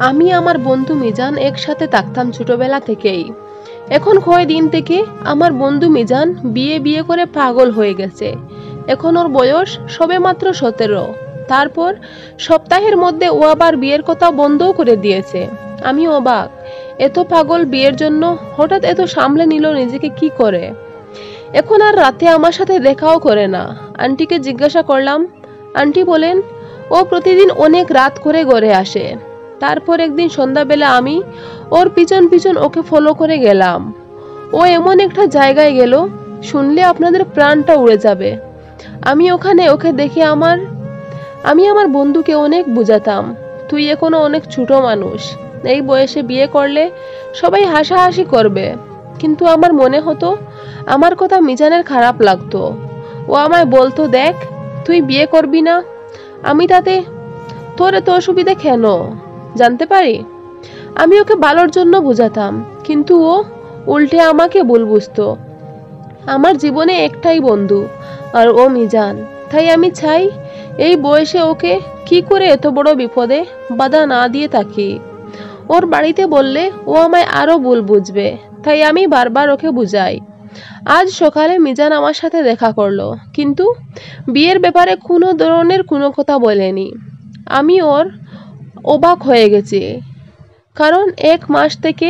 আমি আমার বন্ধু মিজান একসাথে থাকতাম ছোটবেলা থেকেই। এখন কয়দিন থেকে আমার বন্ধু মিজান বিয়ে বিয়ে করে পাগল হয়ে গেছে। এখন ওর বয়স সবেমাত্র 17। তারপর সপ্তাহের মধ্যে ও আবার বিয়ের কথা বন্ধও করে দিয়েছে। আমি অবাক, এত পাগল বিয়ের জন্য হঠাৎ এত সামলে নিল নিজেকে কি করে। এখন আর রাতে আমার সাথে দেখাও করে না। আন্টিকে জিজ্ঞাসা করলাম, আন্টি বলেন ও প্রতিদিন অনেক রাত করে ঘরে আসে। তারপর একদিন সন্ধ্যাবেলা আমি ওর পিছন পিছন ওকে ফলো করে গেলাম। ও এমন একটা জায়গায় গেল, শুনলে আপনাদের প্রাণটা উড়ে যাবে। আমি ওখানে ওকে দেখে আমি আমার বন্ধুকে অনেক বুঝাতাম, তুই এখনো অনেক ছোট মানুষ, এই বয়সে বিয়ে করলে সবাই হাসাহাসি করবে। কিন্তু আমার মনে হতো আমার কথা মিজানের খারাপ লাগতো। ও আমায় বলতো, দেখ তুই বিয়ে করবি না, আমি তাতে তোর এত অসুবিধা কেন, জানতে পারি। আমি ওকে ভালোর জন্য বুঝাতাম, কিন্তু ও উল্টে আমাকে ভুল বুঝতো। আমার জীবনে একটাই বন্ধু, আর ও মিজান। তাই আমি চাই এই বয়সে ওকে কি করে এত বড় বিপদে বাধা না দিয়ে থাকি। ওর বাড়িতে বললে ও আমায় আরো ভুল বুঝবে, তাই আমি বারবার ওকে বুঝাই। আজ সকালে মিজান আমার সাথে দেখা করলো, কিন্তু বিয়ের ব্যাপারে কোনো ধরনের কোনো কথা বলেনি। আমি ওর অবাক হয়ে গেছি, কারণ 1 মাস থেকে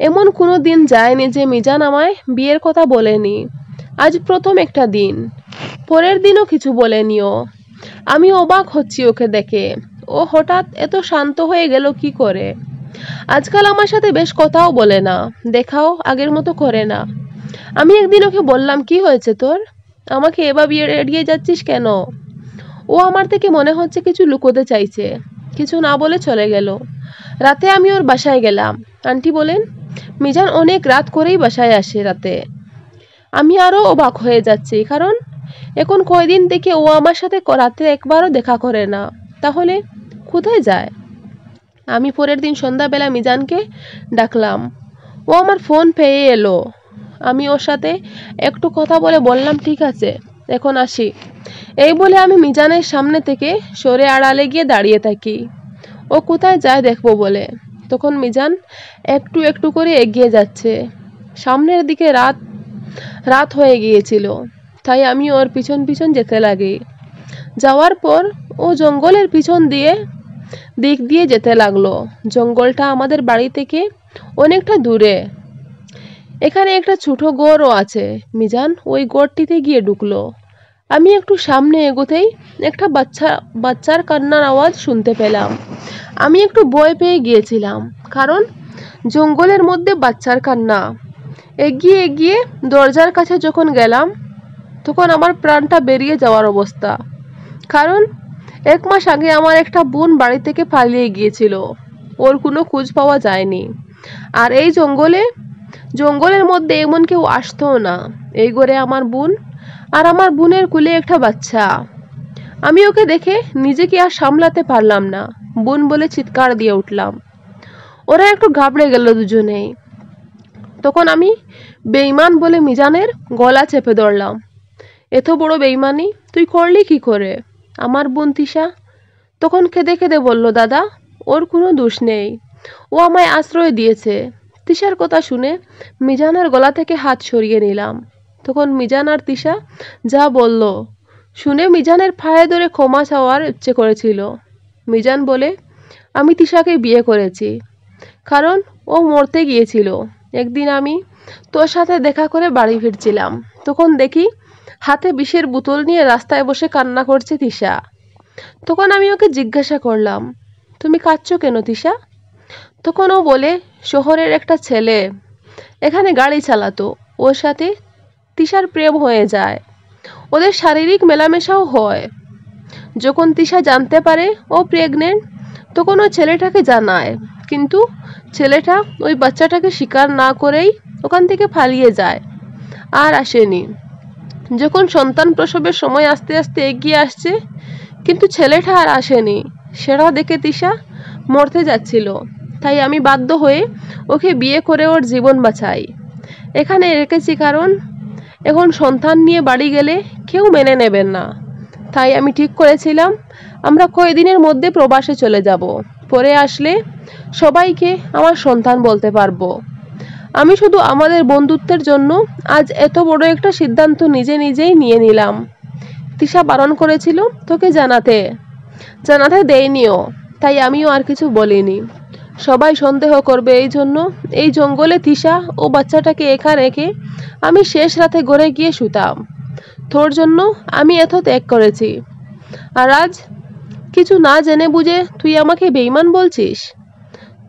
এমন কোনো দিন যায়নি যে মিজান আমায় বিয়ের কথা বলেনি। আজ প্রথম একটা দিন, পরের দিনও কিছু বলেনি ও। আমি অবাক হচ্ছি ওকে দেখে, ও হঠাৎ এত শান্ত হয়ে গেল কি করে। আজকাল আমার সাথে বেশ কথাও বলে না, দেখাও আগের মতো করে না। আমি একদিন ওকে বললাম, কি হয়েছে তোর, আমাকে এভাবে এড়িয়ে যাচ্ছিস কেন। ও আমার থেকে মনে হচ্ছে কিছু লুকোতে চাইছে, কিছু না বলে চলে গেল। রাতে আমি ওর বাসায় গেলাম। আন্টি বলেন মিজান অনেক রাত করেই বাসায় আসে রাতে। আমি আরো অবাক হয়ে যাচ্ছি, কারণ এখন কয়দিন থেকে ও আমার সাথে রাতে একবারও দেখা করে না। তাহলে কোথায় যায়। আমি পরের দিন সন্ধ্যাবেলা মিজানকে ডাকলাম। ও আমার ফোন পেয়ে এলো। আমি ওর সাথে একটু কথা বলে বললাম, ঠিক আছে এখন আসি। এই বলে আমি মিজানের সামনে থেকে সরে আড়ালে গিয়ে দাঁড়িয়ে থাকি, ও কোথায় যায় দেখবো বলে। তখন মিজান একটু একটু করে এগিয়ে যাচ্ছে। সামনের দিকে রাত হয়ে গিয়েছিল, তাই আমি ওর পিছন পিছন যেতে লাগি। যাওয়ার পর ও জঙ্গলের পিছন দিক দিয়ে যেতে লাগলো। জঙ্গলটা আমাদের বাড়ি থেকে অনেকটা দূরে। এখানে একটা ছোট গড়ও আছে। মিজান ওই গড়টিতে গিয়ে ঢুকলো। আমি একটু সামনে এগোতেই একটা বাচ্চার কান্নার আওয়াজ শুনতে পেলাম। আমি একটু ভয় পেয়ে গিয়েছিলাম, কারণ জঙ্গলের মধ্যে বাচ্চার কান্না। এগিয়ে এগিয়ে দরজার কাছে যখন গেলাম, তখন আমার প্রাণটা বেরিয়ে যাওয়ার অবস্থা। কারণ 1 মাস আগে আমার একটা বোন বাড়ি থেকে পালিয়ে গিয়েছিল, ওর কোনো খোঁজ পাওয়া যায়নি। আর এই জঙ্গলের মধ্যে এমন কেউ আসতো না। এই ঘরে আমার বোন, আর আমার বোনের কোলে একটা বাচ্চা। আমি ওকে দেখে নিজেকে আর সামলাতে পারলাম না, বোন বলে চিৎকার দিয়ে উঠলাম। ওরা একটু ঘাবড়ে গেল দুজনেই। তখন আমি বেঈমান বলে মিজানের গলা চেপে ধরলাম। এত বড় বেঈমানি তুই করলি কি করে। আমার বোন তিশা তখন কেঁদে কেঁদে বলল, দাদা ওর কোনো দোষ নেই, ও আমায় আশ্রয় দিয়েছে। তিশার কথা শুনে মিজানের গলা থেকে হাত সরিয়ে নিলাম। তখন মিজান আর তিশা যা বলল শুনে মিজানের পায়ে ধরে ক্ষমা চাওয়ার ইচ্ছে করেছিল। মিজান বলে, আমি তিশাকে বিয়ে করেছি, কারণ ও মরতে গিয়েছিল। একদিন আমি তোর সাথে দেখা করে বাড়ি ফিরছিলাম, তখন দেখি হাতে বিষের বোতল নিয়ে রাস্তায় বসে কান্না করছে তিশা। তখন আমি ওকে জিজ্ঞাসা করলাম, তুমি কাঁদছো কেন তিশা। তখন ও বলে, শহরের একটা ছেলে এখানে গাড়ি চালাতো, ওর সাথে তিশার প্রেম হয়ে যায়, ওদের শারীরিক মেলামেশাও হয়। যখন তিশা জানতে পারে ও প্রেগনেন্ট, তখন ও ছেলেটাকে জানায়, কিন্তু ছেলেটা ওই বাচ্চাটাকে স্বীকার না করেই ওখান থেকে পালিয়ে যায়, আর আসেনি। যখন সন্তান প্রসবের সময় আস্তে আস্তে এগিয়ে আসছে, কিন্তু ছেলেটা আর আসেনি। সেটা দেখে তিশা মরতে যাচ্ছিল, তাই আমি বাধ্য হয়ে ওকে বিয়ে করে ওর জীবন বাঁচাই। এখানে রেখেছি, কারণ এখন সন্তান নিয়ে বাড়ি গেলে কেউ মেনে নেবেন না। তাই আমি ঠিক করেছিলাম আমরা কয়েকদিনের মধ্যে প্রবাসে চলে যাব, পরে আসলে সবাইকে আমার সন্তান বলতে পারবো। আমি শুধু আমাদের বন্ধুত্বের জন্য আজ এত বড় একটা সিদ্ধান্ত নিজে নিজেই নিয়ে নিলাম। তিশা বারণ করেছিল তোকে জানাতে দেয়নিও, তাই আমিও আর কিছু বলিনি। সবাই সন্দেহ করবে এই জন্য এই জঙ্গলে তিশা ও বাচ্চাটাকে একা রেখে আমি শেষ রাতে ঘরে গিয়ে শুতাম। তোর জন্য আমি এত ত্যাগ করেছি, আর আজ কিছু না জেনে বুঝে তুই আমাকে বেঈমান বলছিস।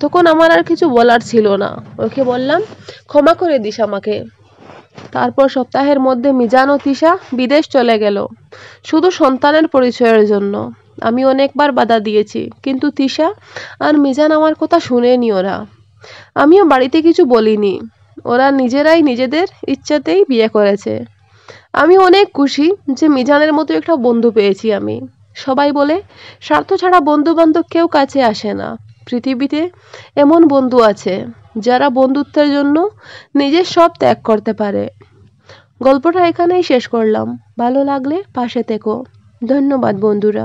তখন আমার আর কিছু বলার ছিল না। ওকে বললাম, ক্ষমা করে দিস আমাকে। তারপর সপ্তাহের মধ্যে মিজান ও তিশা বিদেশ চলে গেল, শুধু সন্তানের পরিচয়ের জন্য। আমি অনেকবার বাধা দিয়েছি, কিন্তু তিশা আর মিজান আমার কথা শুনেনি। আমিও বাড়িতে কিছু বলিনি। ওরা নিজেরাই নিজেদের ইচ্ছাতেই বিয়ে করেছে। আমি অনেক খুশি যে মিজানের মতো একটা বন্ধু পেয়েছি আমি। সবাই বলে স্বার্থ ছাড়া বন্ধু বান্ধব কেউ কাছে আসে না। পৃথিবীতে এমন বন্ধু আছে যারা বন্ধুত্বের জন্য নিজের সব ত্যাগ করতে পারে। গল্পটা এখানেই শেষ করলাম। ভালো লাগলে পাশে থেকো। ধন্যবাদ বন্ধুরা।